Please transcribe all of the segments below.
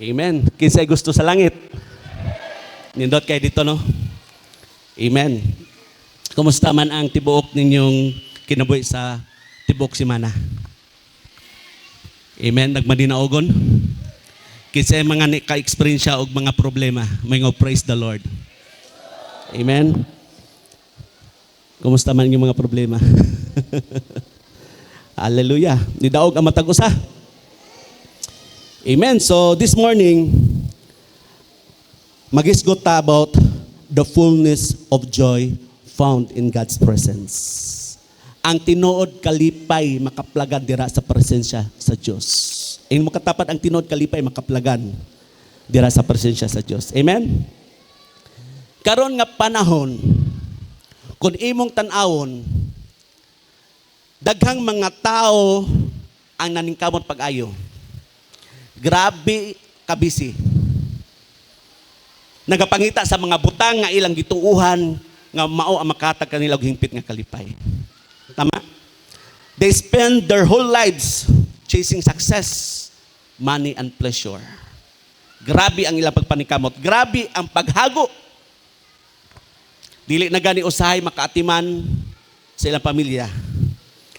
Amen. Kinsay gusto sa langit? Nindot kayo dito, no? Amen. Kumusta man ang tibuok ninyong kinabuhi sa tibuok simana? Amen. Nagmadinaogon? Kinsay mga ka-experience o mga problema? May nga praise the Lord. Amen. Kumusta man yung mga problema? Hallelujah. Nidaog ang matag usa. Amen. So this morning, magisgot ta about the fullness of joy found in God's presence. Ang tinuod kalipay makaplagan dira sa presensya sa Dios. Ang makatapat ang tinuod kalipay makaplagan dira sa presensya sa Dios. Amen. Karon nga panahon, kung imong tan-awon, daghang mga tao ang naningkamot pag-ayo. Grabe kabisi. Nagapangita sa mga butang nga ilang gituuhan nga mao ang makatag kanila og hingpit nga kalipay. Tama? They spend their whole lives chasing success, money and pleasure. Grabe ang ilang pagpanikamot. Grabe ang paghago. Dili na gani usahay makaatiman sa ilang pamilya.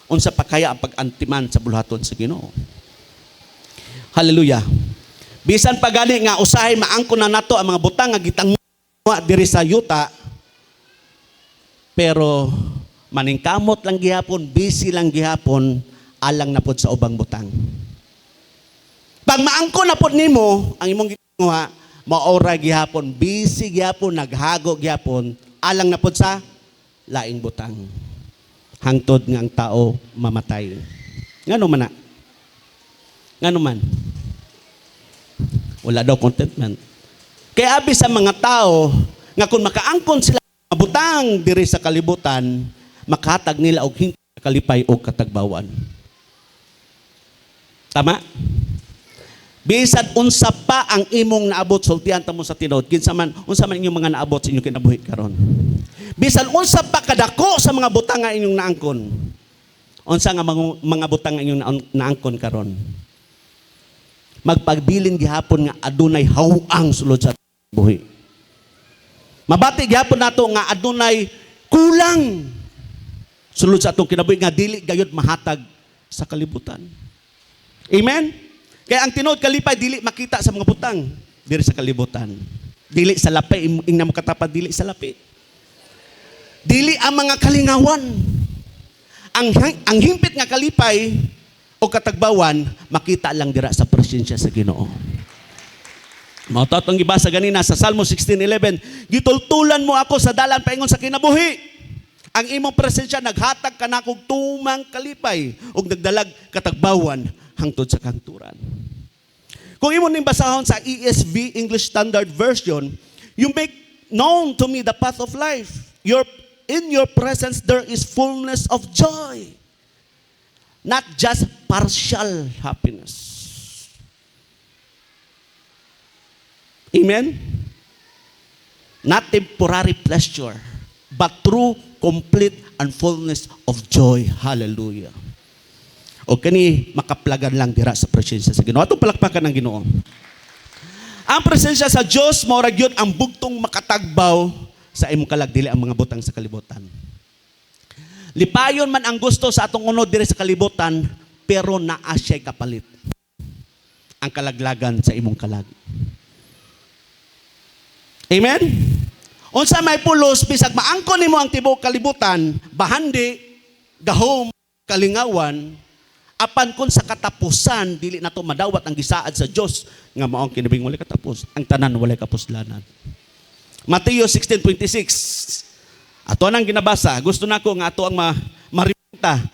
Unsa pa kaya ang pag-antiman sa buluhaton sa Ginoo? Hallelujah. Bisan pa gani nga usahay maangkon na nato ang mga butang nga gitangwa diri sa yuta, pero maningkamot lang gihapon, busy lang gihapon, alang na pod sa ubang butang. Pag maangkon na pod nimo ang imong gitangwa, maora gihapon, busy gihapon, naghago gihapon, alang na pod sa laing butang. Hangtod nga ang tao mamatay. Ngano man na? Ngano man? Wala daw contentment. Kaya abi sa mga tao nga kung makaangkon sila mabutang diri sa kalibutan, makatag nila og hingpit kalipay o katagbawan. Tama? Bisan unsa pa ang imong naabot sultihan ta mo sa tinuod, kinsa man unsa man inyong mga naabot sa inyong kinabuhi karon. Bisan unsa pa kadako sa mga butang nga inyong naangkon. Unsa nga mga butang nga inyong naangkon karon. Magpagbilin gihapon nga adunay hawang sulod sa buhi. Mabati gihapon nato nga adunay kulang sulod sa atong kinabuhi nga dili gayud mahatag sa kalibutan. Amen. Kaya ang tinuod kalipay dili makita sa mga butang diri sa kalibutan. Dili sa lapi ingna mo katapad dili sa lapi. Dili ang mga kalingawan. Ang himpit nga kalipay o katagbawan, makita lang dira sa presensya sa Ginoo. Mao ta tong gibasa ganina sa Salmo 16:11, gitultulan mo ako sa dalan paingon sa kinabuhi. Ang imong presensya naghatag kanako tumang kalipay ug nagdalag katagbawan hangtod sa kanturan. Kung imo ning basahon sa ESV English Standard Version, you make known to me the path of life. In your presence there is fullness of joy. Not just partial happiness. Amen? Not temporary pleasure, but true, complete, and fullness of joy. Hallelujah. O kani makaplagan lang dira sa presensya sa Ginoo. Atong palakpakan ng Ginoo. Ang presensya sa Dios mao ra gyud ang bugtong makatagbaw sa imong kalagdili ang mga butang sa kalibutan. Lipayon man ang gusto sa atong unod diri sa kalibutan, pero naa siya'y kapalit. Ang kalaglagan sa imong kalag. Amen? Unsa may pulos, bisag maangkon nimo ang tibuok kalibutan, bahandi, gahom, kalingawan, apan kun sa katapusan, dili na to madawat ang gisaad sa Dios nga mao ang kinabing walay katapos, ang tanan walay kapuslanan. Mateo 16:26. Ato nang ginabasa, gusto nako nga ato ang marimta.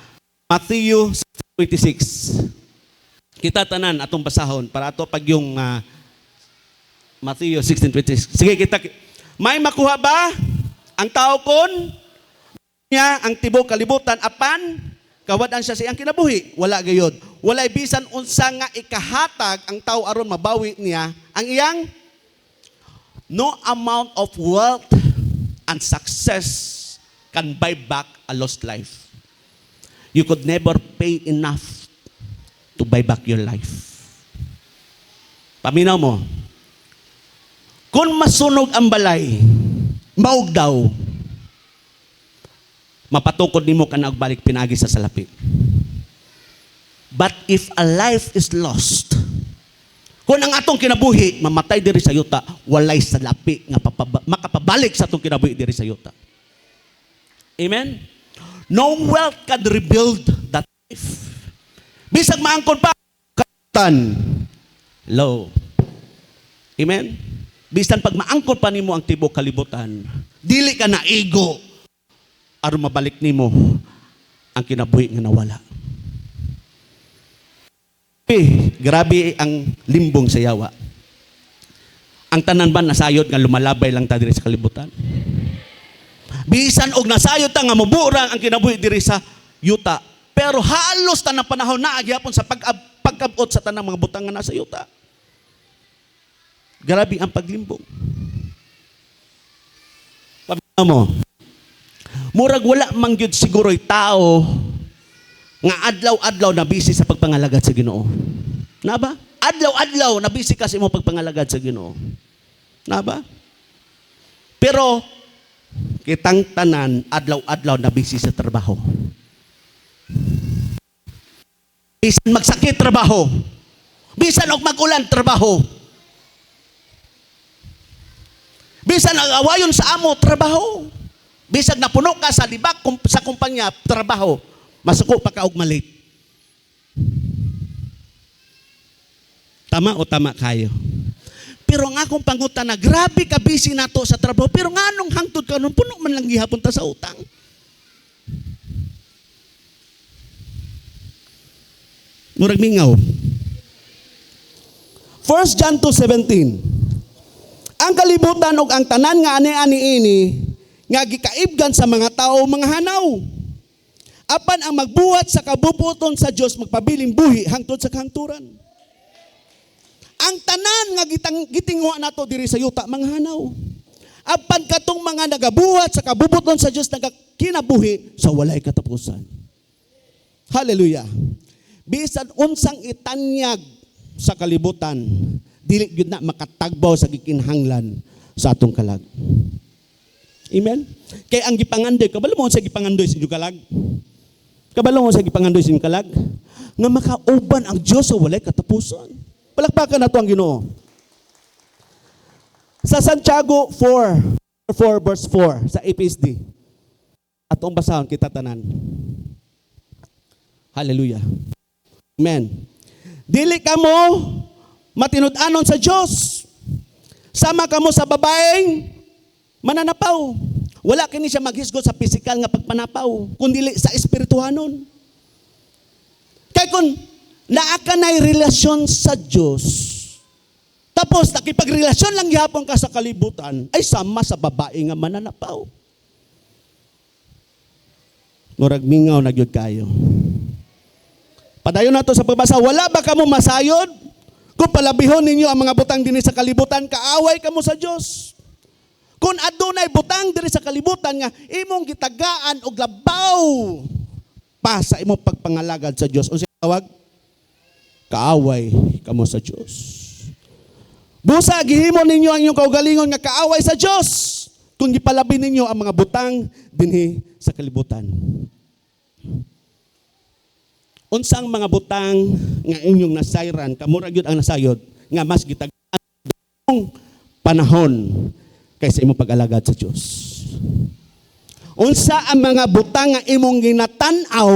Matthew 16:26. Kita tanan atong basahon para ato pag yung Matthew 16:26. Sige kita. May makuha ba ang tao kon niya ang tibuok kalibutan apan kawadan siya sa iyang kinabuhi? Wala gayud. Walay bisan unsa nga ikahatag ang tao aron mabawi niya ang iyang no amount of wealth and success can buy back a lost life. You could never pay enough to buy back your life. Paminaw mo. Kung masunog ang balay, maug daw, mapatukod nimo ka na og balik pinagi sa salapi. But if a life is lost, kung ang atong kinabuhi, mamatay diri sa yuta, walay salapi nga makapabalik sa atong kinabuhi diri sa yuta. Amen? No wealth can rebuild that life. Bisag maangkon pa, katan. Hello. Amen? Bisan pag maangkon pa nimo ang tibok kalibutan, dili ka na ego aron mabalik nimo ang kinabuhi nga nawala. Grabe ang limbong sa yawa. Ang tanan ba nasayod nga lumalabay lang ta diri sa kalibutan? Bisan og nasayod ta nga mubura ang kinabuhi diri sa yuta, pero halos tanang panahon na agyapon sa pag-abot sa tanang mga butang nga nasa yuta. Grabe ang paglimbong. Pamilya mo, murag wala man gyud siguro'y tao nga adlaw-adlaw na busy sa pagpangalagad sa Ginoo. Na ba? Adlaw-adlaw na busy ka sa imong pagpangalagad sa Ginoo. Na ba? Pero kitang tanan adlaw-adlaw na busy sa trabaho. Bisan magsakit trabaho. Bisan og magulan trabaho. Bisan ang awayon sa amo trabaho. Bisan napuno ka sa libak sa kumpanya trabaho. Masuko pa ka og malit. Tama o tama kayo? Pero ang akong pangutan na grabe ka busy nato sa trabaho, pero nga anong hangtod ka nung puno man lang gihapon ta sa utang. Murag mingaw. 1 John 2:17. Ang kalibutan ug ang tanan nga ani-ani ini nga gikaibgan sa mga tao mga hanaw. Apan ang magbuhat sa kabubuton sa Dios magpabiling buhi hangtod sa kahangturan. Ang tanan nga gitingwa nato diri sa yuta mga hanaw. Apan katong mga nagabuhat sa kabubuton sa Dios nagakinabuhi sa walay katapusan. Hallelujah. Bisan unsang itanyag sa kalibutan, dili gyud na makatagbaw sa gikinahanglan sa atong kalag. Amen. Kay ang gipangandoy, kabalo mo sa gipangandoy sa inyong kalag? Kabalo mo sa gipangandoy sa inyong kalag? Nga makauban ang Dios sa walay katapusan. Palakpakan nato ang Ginoo. Sa Santiago 4 verse 4 sa EPSD. Atong basahon kita tanan. Hallelujah. Amen. Dili kamo matinud-anon sa Dios. Sama kamo sa babaeng mananapaw. Wala kini siya maghisgot sa pisikal nga pagpanapaw, kundi sa espirituhanon. Kay kun naa ka na'y relasyon sa Dios, tapos nakipagrelasyon lang gihapon ka sa kalibutan, ay sama sa babae nga mananapaw. Murag mingaw na gyud kayo. Padayon nato sa pagbasa, wala ba kamo masayod? Kung palabihon ninyo ang mga butang dinhi sa kalibutan, kaaway kamo sa Dios. Kung adunay butang diri sa kalibutan nga imong gitagaan og labaw pa sa imong pagpangalagad sa Dios. Unsa tawag? Kaaway kamo sa Dios. Busa gihimo ninyo ang inyong kaugalingon nga kaaway sa Dios kung gipalabi ninyo ang mga butang dinhi sa kalibutan. Unsang mga butang nga inyong nasayran, kamura gyud ang nasayod nga mas gitagaan panahon kaysa imong pag-alagad sa Dios. Unsa ang mga butang nga imong ginatan-aw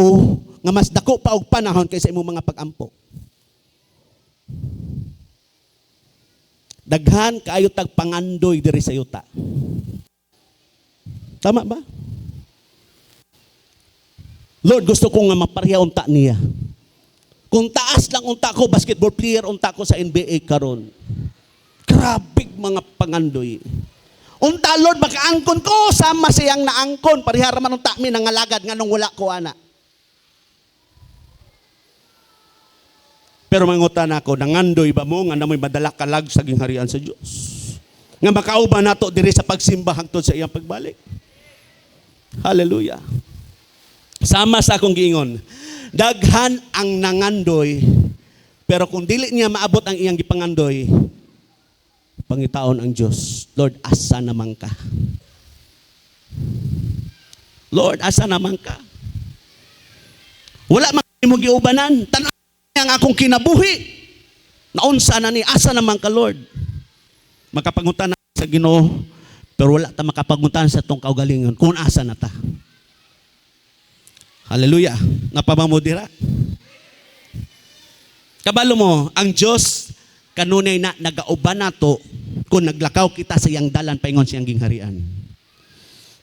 nga mas dako pa og panahon kaysa imong mga pag-ampo? Daghan kaayo tag pangandoy diri sa yuta. Tama ba? Lord, gusto ko nga mapareha unta niya. Kung taas lang unta ko, basketball player unta ko sa NBA karon. Grabe mga pangandoy. Unta Lord, makaangkon ko, sama siyang naangkon, parihara man unta mi nangalagad nga nung wala ko ana. Pero mangutan ako, nangandoy ba mo nga namoy madala kalag sa gingharian sa Dios? Nga makauban nato diri sa pagsimba hangtod sa iyang pagbalik. Hallelujah. Sama sa akong giingon, daghan ang nangandoy, Pero kung dili niya maabot ang iyang gipangandoy, pangitaon ang Diyos, Lord, asa naman ka? Lord, asa naman ka? Wala man mo giubanan. Tanaw niya ang akong kinabuhi. Naunsa na ni, asa naman ka, Lord? Makapangutan na sa Ginoo, pero wala ta makapangutan sa tong kaugalingon kung asa na ta. Hallelujah. Napamamudira. Kabalo mo, ang Diyos kanunay na nagauban nato kung naglakaw kita sa iyang dalan paingon siyang gingharian.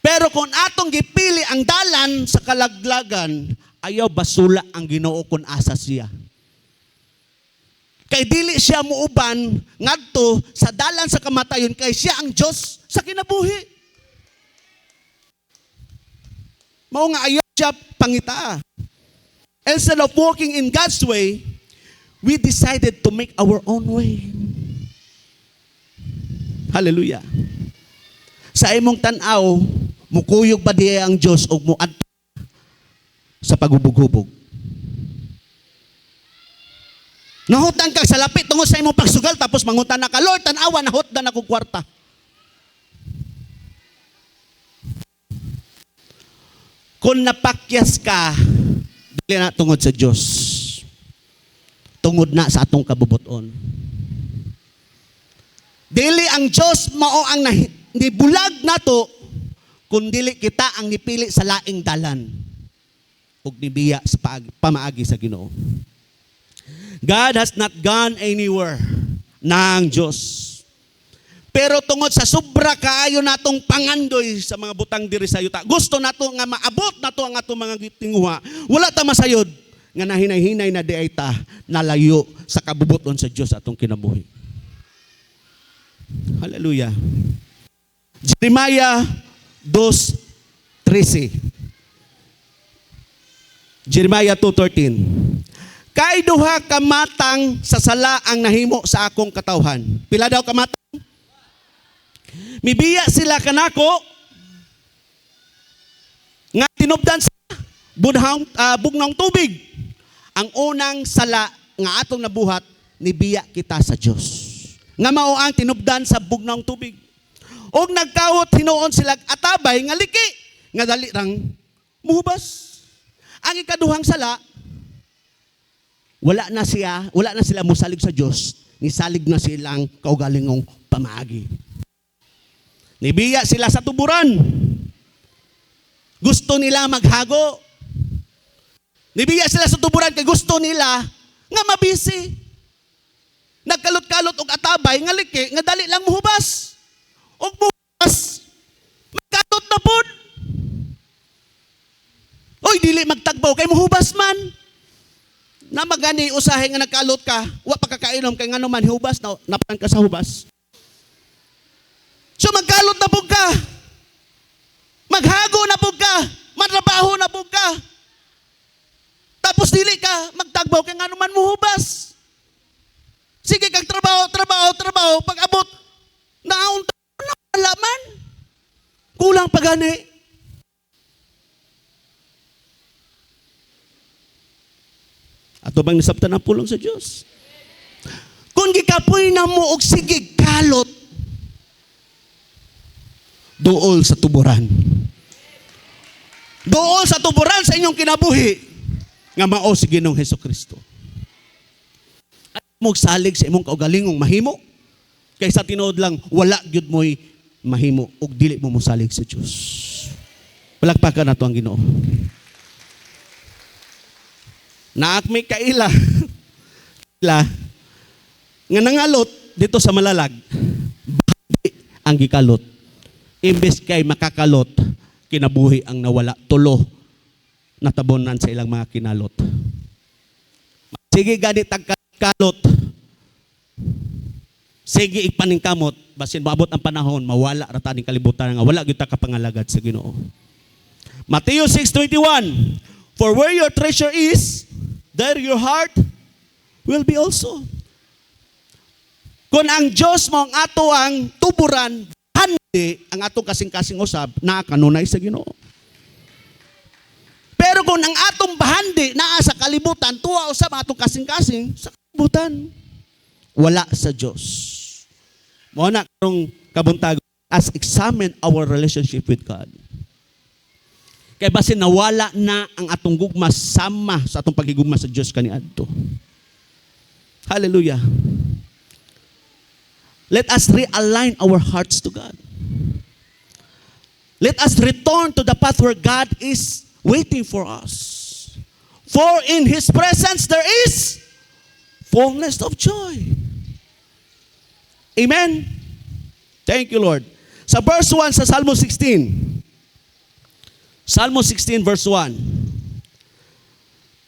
Pero kung atong gipili ang dalan sa kalaglagan, ayaw basula ang Ginoo kung asa siya. Kay dili siya muuban ngadto sa dalan sa kamatayon kay siya ang Diyos sa kinabuhi. Mao nga ayaw siya pangita. Instead of walking in God's way, we decided to make our own way. Hallelujah. Sa imong tan-aw, mukuyog ba diya ang Diyos o muadto sa pagubog-hubog? Nahutan ka sa lapit tungod sa imong pagsugal tapos mangutan na ka, Lord, tan-awa, nahutdan ako kwarta. Kung napakyas ka, dili na tungod sa Diyos. Tungod na sa atong kabubuton. Dili ang Diyos mao ang nibulag nato kung dili kita ang nipili sa laing dalan ug nibiya sa pamaagi sa Ginoo. God has not gone anywhere na ang Diyos. Pero tungod sa sobra kaayo natong pangandoy sa mga butang diri sa yuta, gusto nato nga maabot nato ang atong mga tinguha. Wala ta masayod nga nahinay-hinay na di ay ta nalayo sa kabubuton sa Diyos atong kinabuhi. Hallelujah. Jeremiah 2:13. Jeremiah 2:13. Kay duha ka matang sa sala ang nahimo sa akong katawhan. Pila daw ka matang? Mibiya sila kanako nga tinubdan sa bugnong tubig. Ang unang sala nga atong nabuhat, nibiya kita sa Diyos. Nga mao ang tinubdan sa bugnong tubig. Og nagkawot hinuon sila atabay nga liki nga dali rang muhubas. Ang ikaduhang sala, wala na sila musalig sa Diyos, nisalig na silang kaugalingong pamaagi. Nibiya sila sa tuburan. Gusto nila maghago. Nibiya sila sa tuburan kay gusto nila nga mabisi. Nagkalot-kalot og atabay nga liki nga dali lang muhubas. Og muhubas, magkalot na pod. Oy, dili magtagbaw kay muhubas man. Na magani usahay nga nagkalot ka, wa pa kakainom kay ngano man hubas na napan ka sa hubas. So magkalot na pug ka. Maghago na pug ka. Matrabaho na pug ka. Tapos dili ka magtagbaw kay ngano man muhubas. Sige kag trabaho. Pag abot, naunta na alaman. Kulang pa gani. Ato bang nasabtan ang pulong sa Diyos? Kung gikapoy na mo og sige kalot, dool sa tuburan. Dool sa tuburan sa inyong kinabuhi nga mao si Ginoong Hesukristo. At mo salig sa imong kaugalingong mahimo kaysa tinuod lang wala gyud mo'y mahimo ug dili mo mosalig sa Dios. Palakpakan nato ang Ginoo. Naakmi kaila nga nangalot dito sa Malalag, bahagi ang gikalot. Imbes kay makakalot, kinabuhi ang nawala. Tulo, natabonan sa ilang mga kinalot. Sige gani tagkalot. Sige ipaningkamot. Basin maabot ang panahon, mawala rata ning kalibutan nga wala gyud ta kapangalagad sa Ginoo. Matthew 6:21. For where your treasure is, there your heart will be also. Kung ang Diyos mo ang ato ang tuburan, handi ang atong kasing-kasing usab, nakakanunay sa Ginoo. Pero kung ang atong bahandi naa sa kalibutan, tuwa usab atong kasing-kasing, sa kalibutan. Wala sa Diyos. Mo na karong kabuntagon, as examine our relationship with God. Kaya basin nawala na ang atong gugma sama sa atong pagigugma sa Diyos kaniadto. Hallelujah. Let us realign our hearts to God. Let us return to the path where God is waiting for us. For in His presence there is fullness of joy. Amen? Thank you, Lord. Sa verse 1 sa Salmo 16. Salmo 16 verse 1.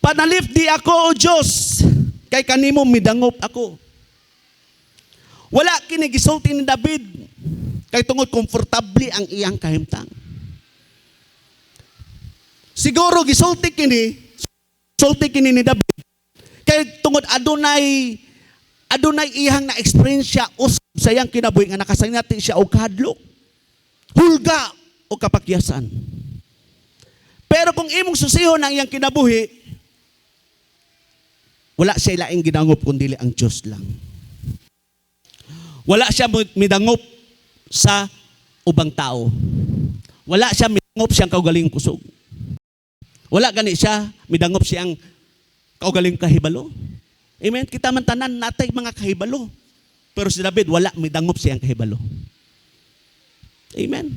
Panalip di ako, O Diyos, kay kanimo midangop ako. Wala kini gisulti ni David, kay tungod komportable ang iyang kahimtang. Siguro gisulti kini ni David, kay tungod adunay iyang na eksperyensya usab sa iyang kinabuhi nga nakasaynati siya og kahadlok, hulga o kapakyasan. Pero kung imong susihon ang iyang kinabuhi, wala siya laing ginangop kundi ang Diyos lang. Wala siya midangop sa ubang tao. Wala siya midangop siyang kaugaling kusog. Wala gani siya midangop siyang kaugaling kahibalo. Amen? Kita man tanan natay mga kahibalo. Pero si David, wala midangop siyang kahibalo. Amen?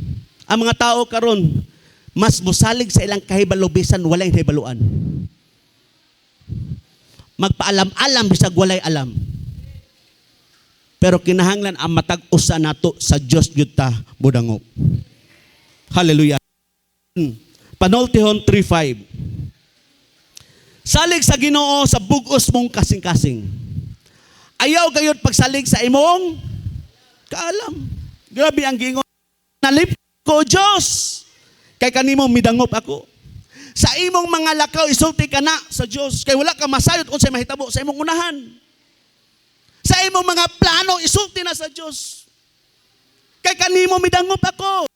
Ang mga tao karon mas musalig sa ilang kahibalo bisan walay hibaluan. Magpaalam-alam bisag walay alam. Pero kinahanglan ang matag-usa nato sa Dios gyud ta budangop. Hallelujah. Panultihon 3:5. Salig sa Ginoo sa bug-os mong kasing-kasing. Ayaw gayud pagsalig sa imong kaalam. Grabe ang gingon. Nalip ko, Diyos, kay kanimo midangop ako. Sa imong mga lakaw, isulti ka na sa Diyos. Kay wala ka masayot unsay mahitabo sa imong unahan. Sa imong mga plano, isulti na sa Diyos. Kay kanimo midangop ako.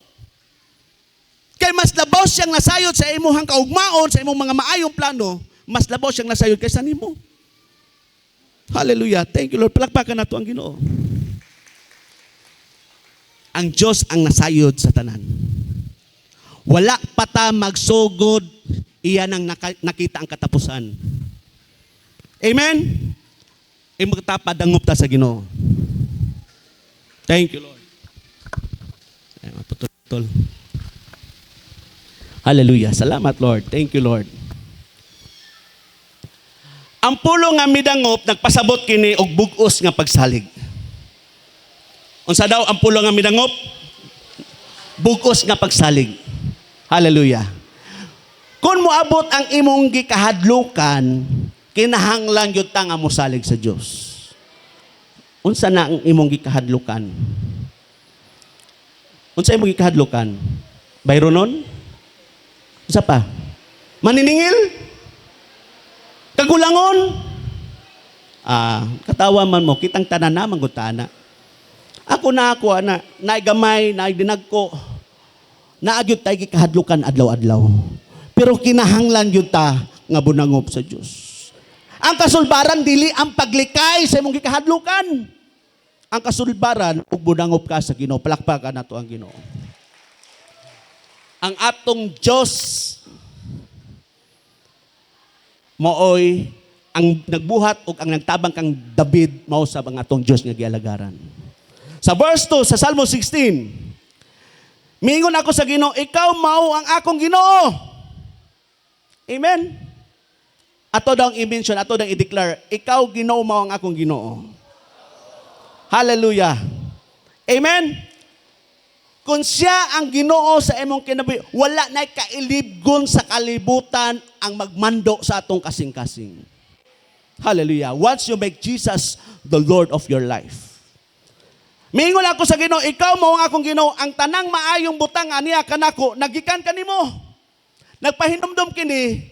Kay mas labaw siyang nasayot sa imong kaugmaon, sa imong mga maayong plano, mas labaw siyang nasayod kaysa nimo. Hallelujah. Thank you, Lord. Palakpakan nato ang Ginoo. Ang Diyos ang nasayod sa tanan. Wala pa ta magsugod, iyan ang nakita ang katapusan. Amen? Imong ta padangop ta sa Ginoo. Thank you, Lord. Ay, maputol. Hallelujah. Salamat, Lord. Thank you, Lord. Ang pulo nga midangop nagpasabot kini og bug-os nga pagsalig. Unsa daw ang pulo nga midangop? Bug-os nga pagsalig. Hallelujah. Kung moabot ang imong gikahadlukan, kinahanglan gyud ta nga mosalig sa Dios. Unsa na ang imong gikahadlukan? Unsa imong gikahadlukan? Bayronon? Unsa pa? Maniningil? Kagulangon? Katawa man mo, kitang tanan na manggutana. Ako naigamay, naidinagko, naagyod tayo gikahadlukan adlaw-adlaw. Pero kinahanglan gyud ta nga bunangop sa Dios. Ang kasulbaran dili ang paglikay sa imong gikahadlukan. Ang kasulbaran ug bunangop ka sa Ginoo. Palakpakan nato ang Ginoo. Ang atong Dios maoy ang nagbuhat ug ang nagtabang kang David mao sa ang atong Dios nga gialagaran. Sa verse 2 sa Salmo 16, miingon ako sa Ginoo, ikaw mao ang akong Ginoo. Amen. Ato daw i-mention, ato daw i-declare, ikaw Ginoo mao ang akong Ginoo. Hallelujah. Amen. Kung siya ang Ginoo sa imong kinabuhi, wala na kailibgon sa kalibutan ang magmando sa atong kasing-kasing. Hallelujah. Once you make Jesus the Lord of your life. Miingon ako sa Ginoo, ikaw mao ang akong Ginoo, ang tanang maayong butang aniya kanako, nagikan kanimo. Nagpahinumdum kini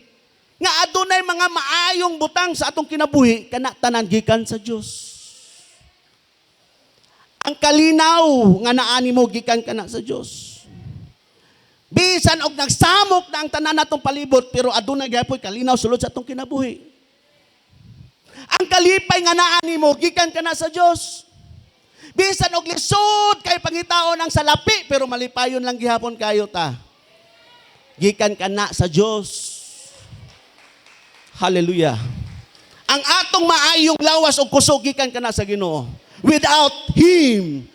nga adunay mga maayong butang sa atong kinabuhi kana tanan gikan sa Dios. Ang kalinaw nga naani mo gikan kana sa Dios. Bisan og nagsamok na ang tanan natong palibot pero adunay gyapon kalinaw sulod sa atong kinabuhi. Ang kalipay nga naa nimo gikan kana sa Dios. Bisan og lisod kay pangitaon ang salapi pero malipayon lang gihapon kayo ta. Gikan kana sa Dios. Hallelujah. Ang atong maayong lawas o kusog gikan kana sa Ginoo. Without Him,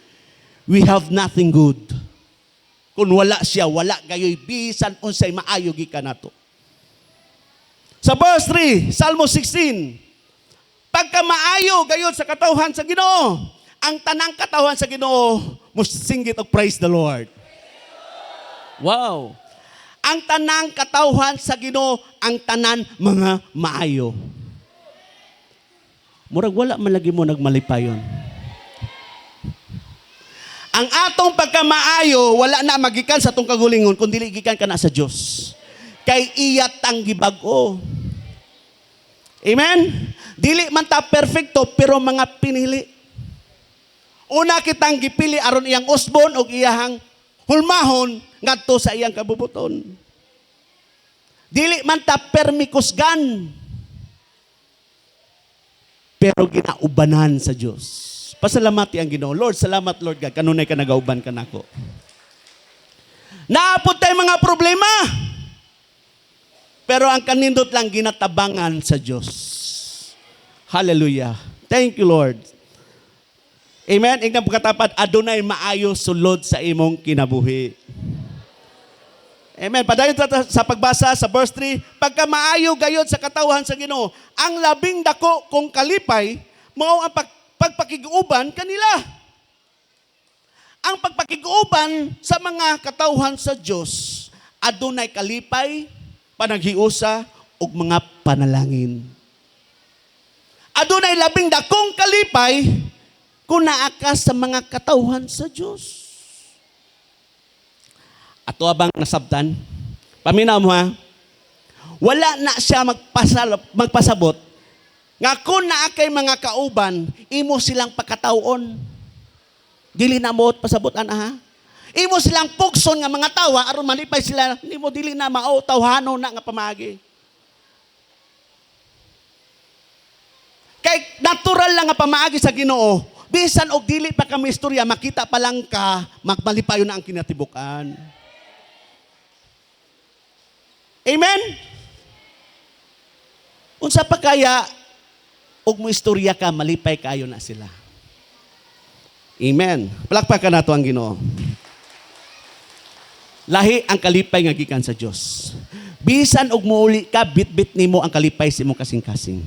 we have nothing good. Kung wala siya, wala kayo'y bisan unsay maayo gikan nato. Sa verse 3, Salmo 16, pagka maayo gayud sa katawhan sa Ginoo, ang tanang katawhan sa Ginoo musinggit og praise the Lord. Wow. Ang tanang katawhan sa Ginoo, ang tanan mga maayo. Murag wala man lagi mo nagmalipayon. Ang atong pagkamaayo, wala na magikan sa atong kagulingon, kundi gikan ka na sa Diyos. Kay iya tang gibag-o. Amen? Dili man ta perfecto, pero mga pinili. Una kitang gipili aron iyang usbon o iyahang hulmahon ngadto sa iyang kabubuton. Dili man ta permikusgan, pero ginaubanan sa Diyos. Pasalamati ang Ginoo. Lord, salamat Lord God. Kanunay ka nagauban ka nako. Naapot tayo mga problema. Pero ang kanindot lang ginatabangan sa Diyos. Hallelujah. Thank you Lord. Amen. Ingnan pagkatapat, adunay maayo sulod sa imong kinabuhi. Amen. Padayon sa pagbasa sa verse 3, pagka maayo gayod sa katawhan sa Ginoo, ang labing dako kung kalipay, mao ang pagpakiguban kanila. Ang pagpakiguban sa mga katawhan sa Dios, adunay kalipay, panaghiusa ug mga panalangin. Adunay labing dakong kalipay kung naa ka sa mga katawhan sa Dios. Ato abang nasabtan, paminaw mo ha, wala na siya magpasabot, nga kung naa kay mga kauban, imo silang pakatawon. Dili na mo pasabotan ha. Imo silang pugson nga mga tawa, aron malipay sila, nimo dili na mao tawhano na nga pamagi. Kay natural lang nga pamaagi sa Ginoo, bisan og dili pa kami istorya, makita pa lang ka, magmalipayon na ang kinatibukan. Amen? Unsa pa kaya, og mo istorya ka, malipay kayo na sila. Amen. Palakpakan nato ang Ginoo. Lahi ang kalipay nga gikan sa Dios. Bisan og muuli ka, bit-bit nimo ang kalipay sa imong kasing-kasing.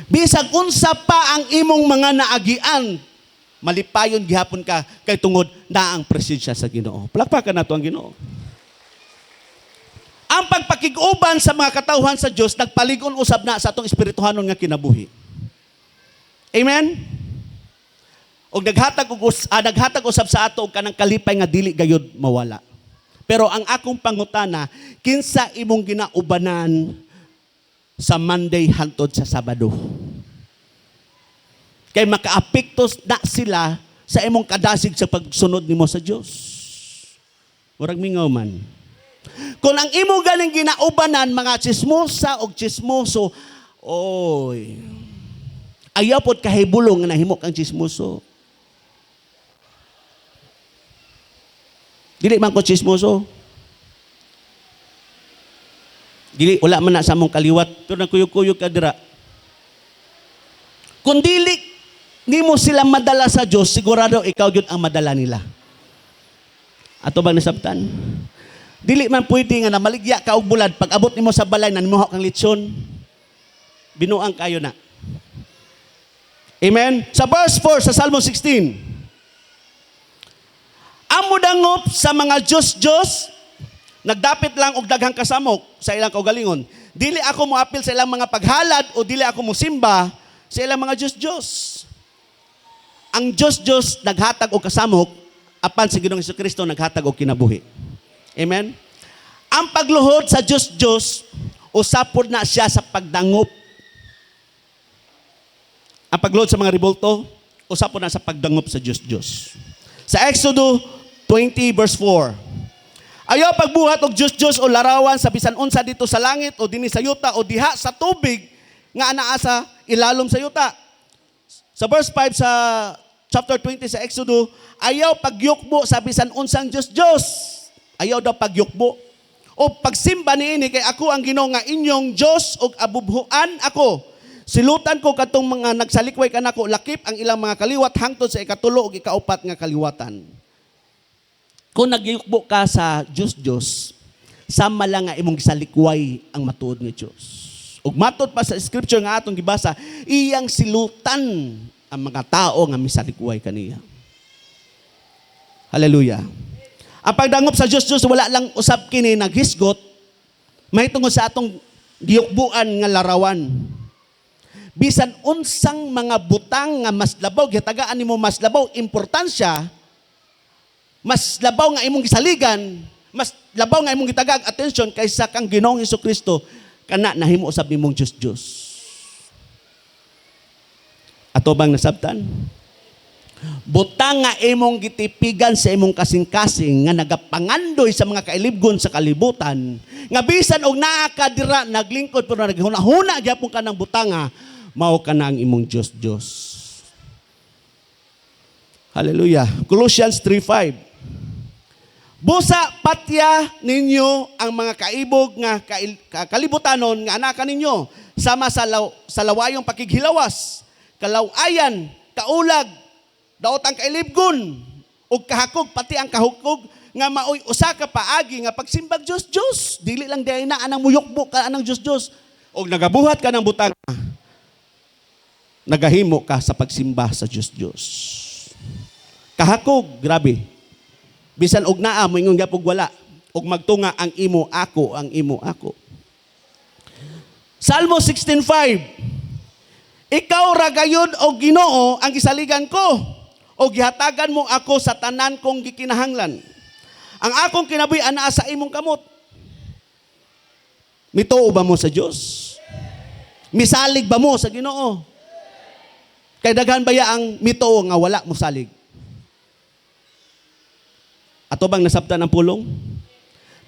Bisan unsa pa ang imong mga naagian, malipayon gihapon ka kay tungod na ang presensya sa Ginoo. Palakpakan nato ang Ginoo. Ang pagpakiguban sa mga katawhan sa Diyos, nagpaligon usab na sa atong espirituhanon nga kinabuhi. Amen? O naghatag usab sa ato og kanang kalipay nga dili gayud mawala. Pero ang akong pangutana, kinsa imong ginaubanan sa Monday hantod sa Sabado? Kay makaapekto na sila sa imong kadasig sa pagsunod nimo sa Diyos. Murag mingaw man. Kung ang imo galing ginaubanan, mga chismosa o chismoso, oy, ayaw po't kahibulong na nahimok ang chismoso. Dili man ko chismoso. Dili, wala man na sa mong kaliwat. Pero nagkuyog-kuyog ka dira. Kung dili, ni mo sila madala sa Diyos, sigurado ikaw yun ang madala nila. Ato bang nasabtan? Dili man pwede nga na maligya ka og bulad pag abot nimo sa balay na nimuha kang lechon. Binuang kayo na. Amen. Sa verse 4 sa Salmo 16. Amo dangop sa mga Diyos, nagdapit lang og daghang kasamok sa ilang kaugalingon. Dili ako moapil sa ilang mga paghalad o dili ako mosimba sa ilang mga Diyos. Ang Diyos naghatag og kasamok apan si Ginoong Jesucristo naghatag og kinabuhi. Amen? Ang pagluhod sa Diyos, usapod na siya sa pagdangop. Ang pagluhod sa mga ribulto, usapod na sa pagdangop sa Diyos. Sa Exodo 20 verse 4, ayaw pagbuhat og Diyos o larawan sa bisan unsa dito sa langit o dinhi sa yuta o diha sa tubig, nga anaa sa ilalom sa yuta. Sa verse 5 sa chapter 20 sa Exodus, ayaw pagyukbo sa bisan unsang Diyos. Ayaw daw pagyukbo. O pagsimba niini kay ako ang Ginoo nga inyong Diyos ug abubhuan ako. Silutan ko katong mga nagsalikway kanako lakip ang ilang mga kaliwat hangtod sa ikatulo ug ikaupat nga kaliwatan. Kung nagyukbo ka sa Diyos, sama lang nga imong gisalikway ang matuod nga Diyos. Ug matod pa sa scripture nga atong gibasa, iyang silutan ang mga tao nga misalikway kaniya. Hallelujah. Ang pagdangop sa Diyos, wala lang usab kini naghisgot, mahitungod sa atong giyukbuan nga larawan. Bisan unsang mga butang nga mas labaw, gitagaan nimo mas labaw, importansya, mas labaw nga imong gisaligan, mas labaw nga imong gitagag attention kaysa kang Ginoong Hesukristo, kana nahimo usab nimong Diyos. Ato bang nasabtan? Butang nga imong gitipigan sa imong kasing-kasing nga nagapangandoy sa mga kailibgon sa kalibutan, nga bisan og naa ka dira naglingkod pero naghuna-huna gyapon ka ng butanga, mao ka na ang imong Diyos. Hallelujah. Colossians 3:5. Busa patya ninyo ang mga kaibog nga kalibutanon nga anaka ninyo sama sa lawayong pakighilawas, kalawayan, kaulag, daot ang kailibgon ug kahakog pati ang kahukog nga maoy usa ka paagi nga pagsimbag Diyos. Dili lang diay na anang muyukbo ka anang Diyos. Og nagabuhat ka ng butang, nagahimo ka sa pagsimba sa Diyos. Kahakog, grabe. Bisan og naa mo ingon gyapon wala, og magtunga ang imo ako. Salmo 16:5. Ikaw ra gayud og Ginoo ang gisaligan ko, o gihatagan mo ako sa tanan kong gikinahanglan. Ang akong kinabuhi anaa sa imong kamot. Mituo ba mo sa Dios? Misalig ba mo sa Ginoo? Kay daghan baya ang mituo nga wala mo salig. Ato bang nasabtan ang pulong?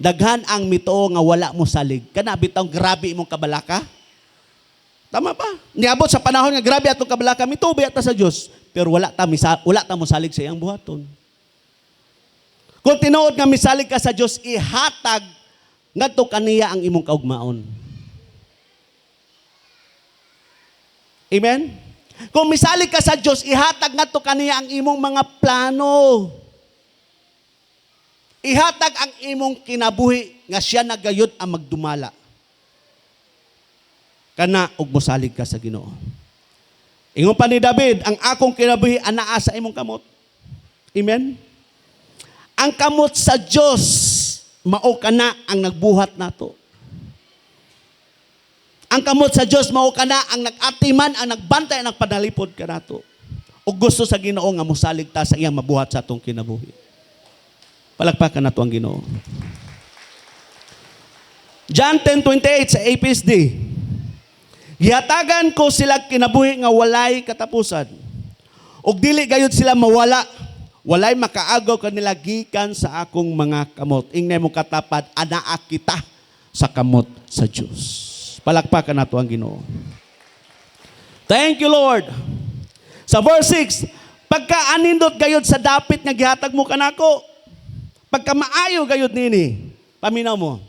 Daghan ang mituo nga wala mo salig. Kana bitaw grabe imong kabalaka? Tama ba? Niabot sa panahon nga grabe atong kabalaka, mitubi ata sa Dios, pero wala ta mo salig sa iyang buhaton. Kung tinuod nga misalig ka sa Dios, ihatag ngadto kaniya ang imong kaugmaon. Amen? Kung misalig ka sa Dios, ihatag ngadto kaniya ang imong mga plano. Ihatag ang imong kinabuhi nga siya nagayod ang magdumala. Kana og mosalig ka sa Ginoo. Ingon pa ni David, ang akong kinabuhi anaa sa imong kamot. Amen? Ang kamot sa Dios mao kana ang nagbuhat nato. Ang kamot sa Dios mao kana ang nag-atiman, ang nagbantay, ang nagpanalipod kanato. Ug gusto sa Ginoo nga mosalig ta sa iyang mabuhat sa atong kinabuhi. Palakpakan nato ang Ginoo. John 10:28 sa APSD. Gihatagan ko sila kinabuhi nga walay katapusan. Ug dili gayud sila mawala. Walay makaagaw kanila gikan sa akong mga kamot. Ingnay mo katapad, anaa kita sa kamot sa Dios. Palakpakan nato ang Ginoo. Thank you, Lord. Sa verse 6, pagka anindot gayud sa dapit nga gihatag mo kanako, pagka maayo gayud nini, paminaw mo.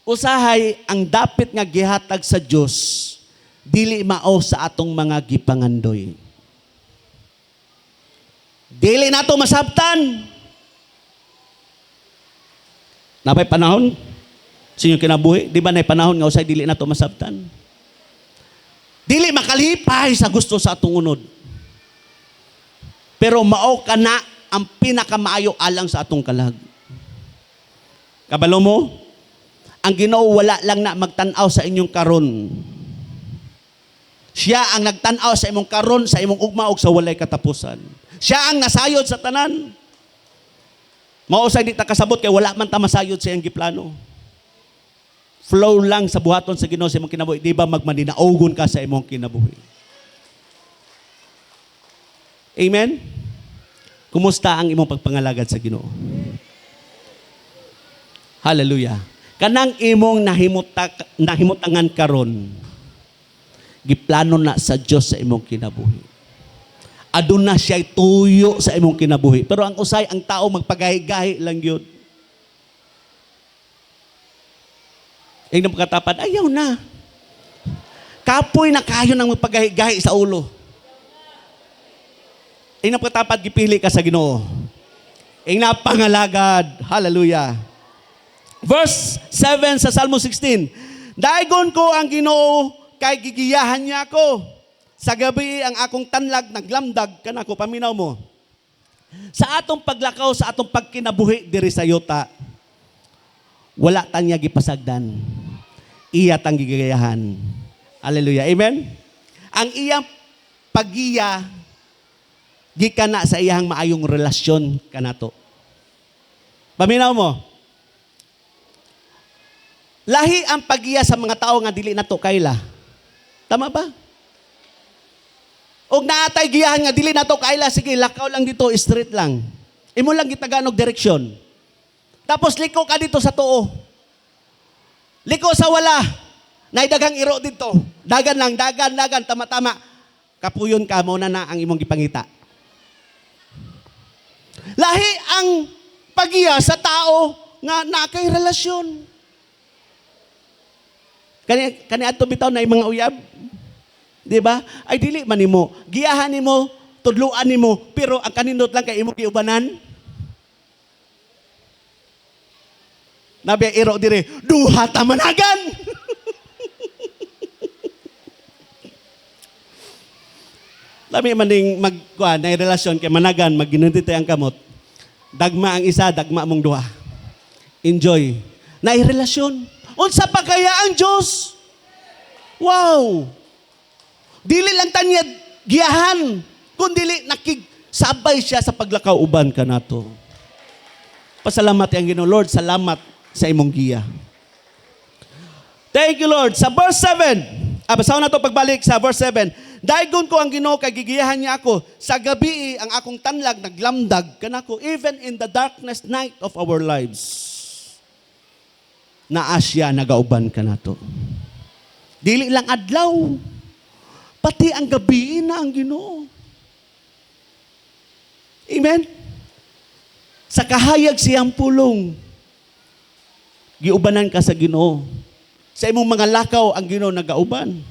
Usahay ang dapit nga gihatag sa Dios, dili mao sa atong mga gipangandoy. Dili nato masabtan. Napay panahon sa inyong kinabuhi, di ba nay panahon nga usay dili nato masabtan? Dili makalipay sa gusto sa atong unod. Pero mao kana ang pinakamaayo alang sa atong kalag. Kabalo mo? Ang Ginoo wala lang na magtan-aw sa inyong karon. Siya ang nagtan-aw sa imong karon, sa imong ugma ug sa walay katapusan. Siya ang nasayod sa tanan. Mausay di ta kasabot kay wala man ta masayod sa iyang giplano. Flow lang sa buhaton sa Ginoo sa imong kinabuhi, di ba magmaninaogon ka sa imong kinabuhi. Amen. Kumusta ang imong pagpangalagad sa Ginoo? Hallelujah. Kanang imong nahimutangan karon, giplano na sa Dios sa imong kinabuhi. Aduna siya tuyo sa imong kinabuhi. Pero ang usay, ang tao magpagahi-gahi lang yun. Yung pagkatapan, ayaw na. Kapoy na kayo nang magpagahi-gahi sa ulo. Yung pagkatapan, gipili ka sa Ginoo. Yung napangalagad. Hallelujah. Verse 7 sa Salmo 16. Daigon ko ang Ginoo kay gigiyahan niya ako. Sa gabi ang akong tanlag naglamdag kanako, paminaw mo. Sa atong paglakaw, sa atong pagkinabuhi diri sa yuta, wala tang niya gipasagdan. Iya tang gigayahan. Hallelujah. Amen. Ang iyang pagiya gikan na sa iyang maayong relasyon kanato. Paminaw mo. Lahi ang pagiya sa mga tao nga dili nato kaila. Tama ba? Og naatay giyahan nga dili nato kaila, sige lakaw lang dito, straight lang. Imo lang gitagan og direksyon. Tapos liko ka dito sa tuo. Liko sa wala. Nay daghang iro dito. Dagan lang, dagan, tama-tama. Kapuyon ka mo na ang imong gipangita. Lahi ang pagiya sa tao nga nakay relasyon. Kani adto bitaw na mga uyab. Di ba? Ay dili man nimo, giyahan nimo, tudluan nimo, pero ang kanindot lang kay imo giubanan. Nabi iro dire, duha ta managan. Lami man ding magkuan na relasyon kay managan, magginunti ang kamot. Dagma ang isa, dagma mong duha. Enjoy. Na relasyon. Unsa pa kaya ang Diyos? Wow! Dili lang tanya giyahan, kundi nakigsabay siya sa paglakaw uban ka nato. Pasalamat ang Ginoo, Lord, salamat sa imong giya. Thank you, Lord. Sa verse 7, basaw na to pagbalik sa verse 7. Daigon ko ang Ginoo kay gigiyahan niya ako. Sa gabi ang akong tanlag naglamdag kanako, even in the darkness night of our lives. Naa siya nagauban ka nato. Dili lang adlaw. Pati ang gabi na ang Ginoo. Amen? Sa kahayag siyang pulong, giubanan ka sa Ginoo. Sa imong mga lakaw, ang Ginoo nagauban.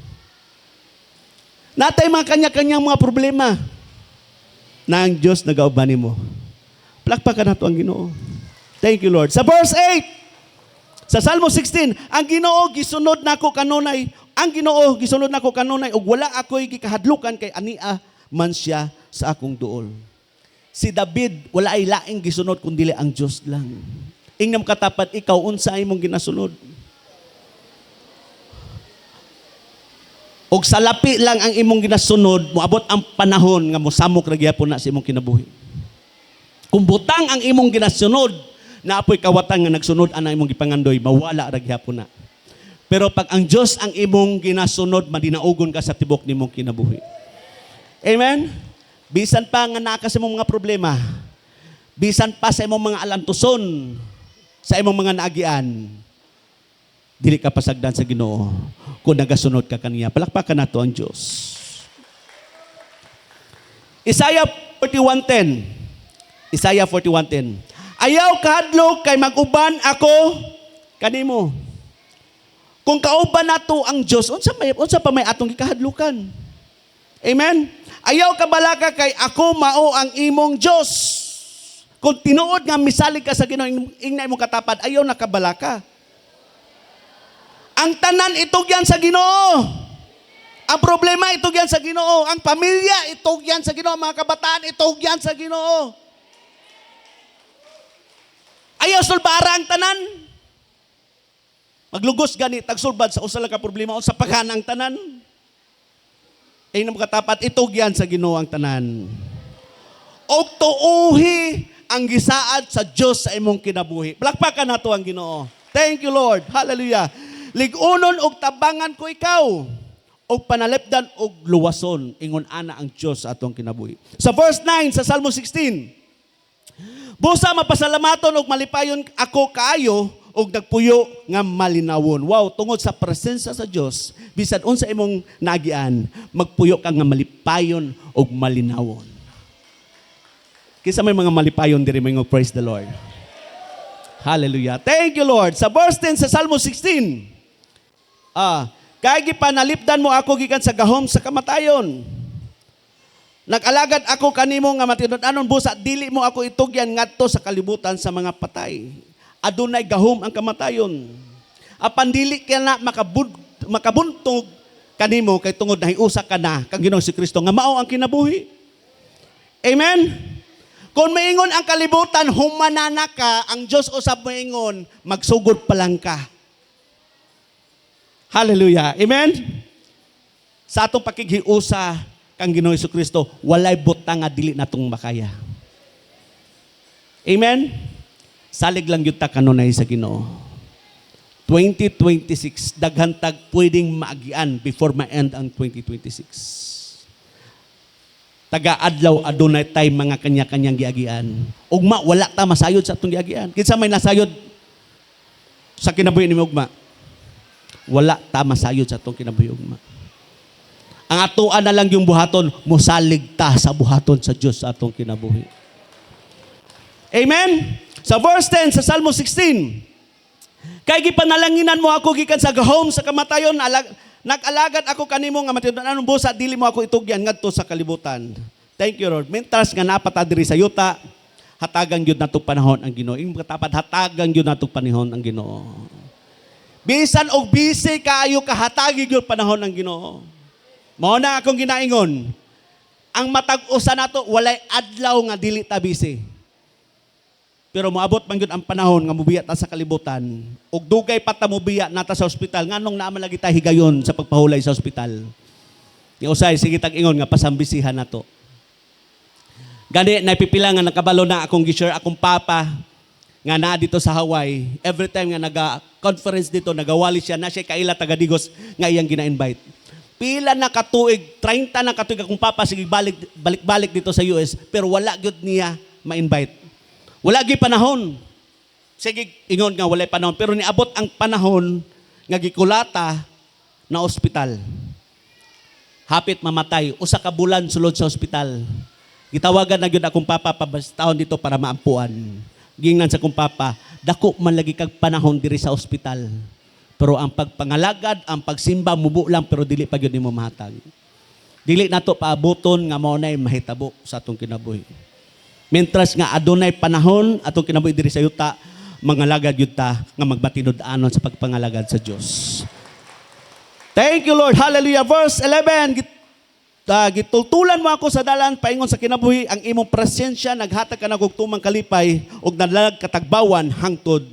Natay mga kanya-kanyang mga problema na ang Diyos nagauban mo. Palakpakan nato ang Ginoo. Thank you, Lord. Sa verse 8, sa Salmo 16, ang Ginoo gisunod nako kanunay. Ang Ginoo gisunod nako kanunay ug wala ako'y gikahadlukan kay ania man siya sa akong duol. Si David wala ay laing gisunod kundi ang Dios lang. Ingnam katapat ikaw unsa imong ginasunod? Og sa lapi lang ang imong ginasunod, moabot ang panahon nga mosamok ra gyapon na sa imong kinabuhi. Kung butang ang imong ginasunod, naapoy kawatan nga nagsunod ana imong gipangandoy, mawala ra gyapon na. Pero pag ang Diyos ang imong ginasunod, madinaugon ka sa tibok nimong kinabuhi. Amen? Bisan pa nga naka sa imong mga problema, bisan pa sa imong mga alantuson, sa imong mga naagian, dili ka pasagdan sa Ginoo kung nagasunod ka kaniya. Palakpakan nato ang Diyos. Isaiah 41:10. Isaiah 41:10. Ayaw kahadlok kay mag-uban ako kanimo. Kung kauban nato ang Dios, unsa pa may atong gikahadlukan? Amen. Ayaw ka balaka kay ako mao ang imong Dios. Kung tinuod nga misalig ka sa Ginoo, ingna imong katapat, ayaw nakabalaka. Ang tanan itugyan sa Ginoo. Ang problema itugyan sa Ginoo. Ang pamilya itugyan sa Ginoo. Mga kabataan itugyan sa Ginoo. Ayaw sulbara ang tanan. Maglugos gani tagsulbad sa usa lang ka problema o sa paghanang tanan. Ay namo katapat itugyan sa Ginoo ang tanan. Og tuuhi ang gisaad sa Dios sa imong kinabuhi. Palakpakan nato ang Ginoo. Thank you, Lord. Hallelujah. Ligunon og tabangan ko ikaw og panalipdan og luwason ingon ana ang Dios sa atong kinabuhi. Sa verse 9 sa Salmo 16. Busa mapasalamaton og malipayon ako kaayo ug nagpuyo nga malinawon. Wow, tungod sa presensya sa Dios, bisan unsa imong nagian, magpuyo ka nga malipayon ug malinawon. Kisa may mga malipayon diri mga praise the Lord. Hallelujah. Thank you, Lord. Sa verse 10 sa Salmo 16, kay gipanalipdan mo ako gikan sa gahom sa kamatayon. Nag-alagad ako kanimo nga matinud-anon busa, dili mo ako itugyan ngadto sa kalibutan sa mga patay. Adunay gahom ang kamatayon. Apan dili ka na makabuntog kanimo kay tungod nahiusa ka na kang Ginoong si Kristo nga mao ang kinabuhi. Amen. Kung maingon ang kalibutan humanana ka, ang Dios usab maingon magsugod pa lang ka. Hallelujah. Amen. Sa atong pakighiusa kang Ginoong si Kristo, walay butang nga dili natong makaya. Amen. Salig lang yun ta kanunay sa Ginoo. 2026, daghantag pwedeng maagian before ma-end ang 2026. Taga-adlaw adunay tay mga kanya-kanyang giagian. Ugma, wala ta masayod sa atong giagian. Kinsa may nasayod sa kinabuhi ni ugma? Wala ta masayod sa atong kinabuhi ugma. Ang atuan na lang yung buhaton, mosalig ta sa buhaton sa Dios sa atong kinabuhi. Amen. Sa verse 10 sa Salmo 16, kay gipanalanginan mo ako gikan sa gahom sa kamatayon, nag-alagad ako kanimo nga matinud-anon busa, dili mo ako itugyan ngadto sa kalibutan. Thank you, Lord. Mentras nga napata diri sa yuta, hatagang gyud natong panahon ang Ginoo. Ing katapat hatagang gyud natong panahon ang Ginoo. Bisan og busy kaayo kahatagi gyud panahon ang Ginoo. Mao na akong ginaingon. Ang matag-usa nato walay adlaw nga dili ta busy. Pero moabot man gyud ang panahon nga mubiya ta sa kalibutan ug dugay pa ta mubiya nata sa ospital nganong naa man lagi ta higayon sa pagpahulay sa ospital. Ni usay sige tag-ingon nga pasambisihan nato. Gani napipila nga nakabalo na akong gi-share akong papa nga naa dito sa Hawaii. Every time nga naga-conference dito, nagawali siya na siya kaila taga Digos nga iyang gina-invite. Pila na katuig, 30 na katuig akong papa sige balik-balik dito sa US pero wala gyud niya ma-invite. Wala gi panahon. Sige, ingon nga walay panahon. Pero niabot ang panahon nga gikulata na ospital. Hapit mamatay. Usa ka bulan sulod sa ospital. Gitawagan na gyud akong papa pabastahon dito para maampuan. Gingan sa akong papa, dako man lagi kag panahon diri sa ospital. Pero ang pagpangalagad, ang pagsimba mubo lang pero dili pa gyud nimo mahatag. Dili nato paaboton nga mao nay mahitabo sa atong kinabuhi. Mentras nga adunay panahon atong kinabuhi diri sa yuta, mangalagad yun ta nga magmatinud-anon sa pagpangalagad sa Diyos. Thank you, Lord. Hallelujah. Verse 11, gitultulan mo ako sa dalan, paingon sa kinabuhi, ang imong presensya, naghatag ka na kog tumang kalipay, ug nalalag katagbawan hangtod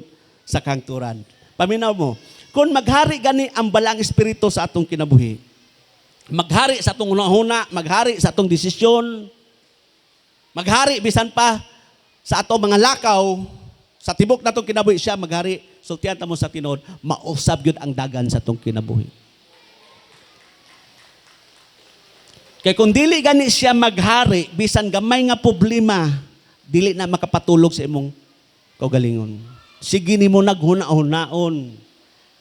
sa kangturan. Paminaw mo, kung maghari gani ang balang espiritu sa atong kinabuhi, maghari sa atong hunahuna, maghari sa atong desisyon, maghari bisan pa sa ato mga lakaw, sa tibok na itong kinabuhi siya maghari, sultihan ta mo sa tinod, mausab yun ang dagan sa itong kinabuhi. Kaya kung dili gani siya maghari, bisan gamay nga problema, dili na makapatulog sa imong kaugalingon. Sige ni mo naghuna-hunaon.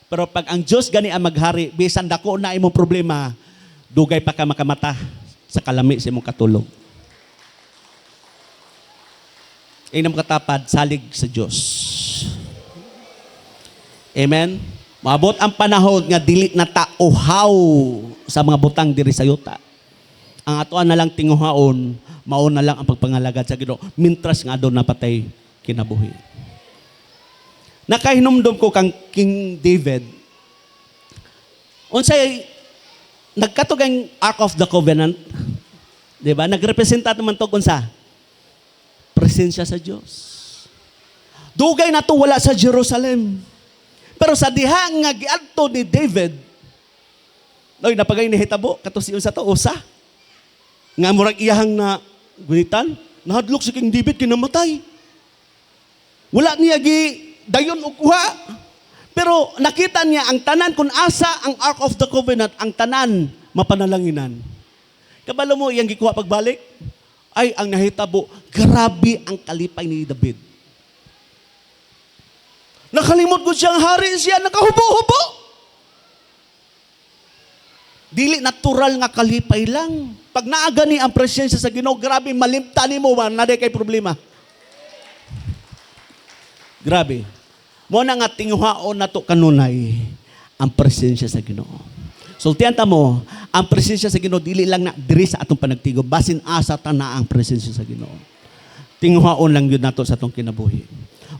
Pero pag ang Diyos gani ang maghari, bisan dako na imong problema, dugay pa ka makamata sa kalami sa imong katulog. Inam katapad, salig sa Diyos. Amen? Maabot ang panahon nga dili na tauhaw sa mga butang diri sa yuta. Ang atoan na lang tinguhaon, mao na lang ang pagpangalagad sa Ginoo. Mintras nga doon napatay kinabuhi. Nakahinumdum ko kang King David. Unsay nagkatog ang Ark of the Covenant. 'Di ba? Nagrepresenta naman to unsa? Presensya sa Diyos. Dugay na to wala sa Jerusalem. Pero sa diha nga giadto ni David, oy napagay ni hitabo kato si unsa to usa. Nga murag iyahang na gunitan, nahadlok si King David kinamatay. Wala niya gi dayon og kuha. Pero nakita niya ang tanan kung asa ang Ark of the Covenant, ang tanan mapanalanginan. Kabalo mo iyang gikuha pagbalik? Ay, ang nahitabo, grabe ang kalipay ni David. Nakalimot ko siyang hari siya, nakahubo-hubo. Dili natural nga kalipay lang. Pag naaga ni ang presensya sa Ginoo, grabe, malimta ni mo, naday kay problema. Grabe. Mo na nga tinguhaon na to kanunay ang presensya sa Ginoo. Sultihan ta mo, ang presensya sa Ginoo dili lang na diri sa atong panagtigo, basin asa ta na ang presensya sa Ginoo. Tinguhaon lang yun nato sa atong kinabuhi.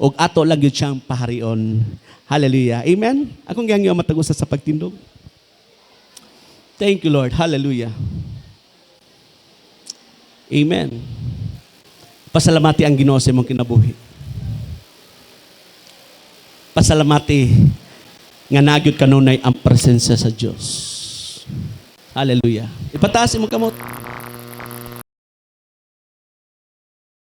Og ato lang yun siyang paharion. Hallelujah. Amen. Akong gihangyo matagusa sa pagtindog. Thank you, Lord. Hallelujah. Amen. Pasalamati ang Ginoo sa imong kinabuhi. Pasalamati nga nagyud kanunay ang presensya sa Dios. Hallelujah. Ipataas imong kamot.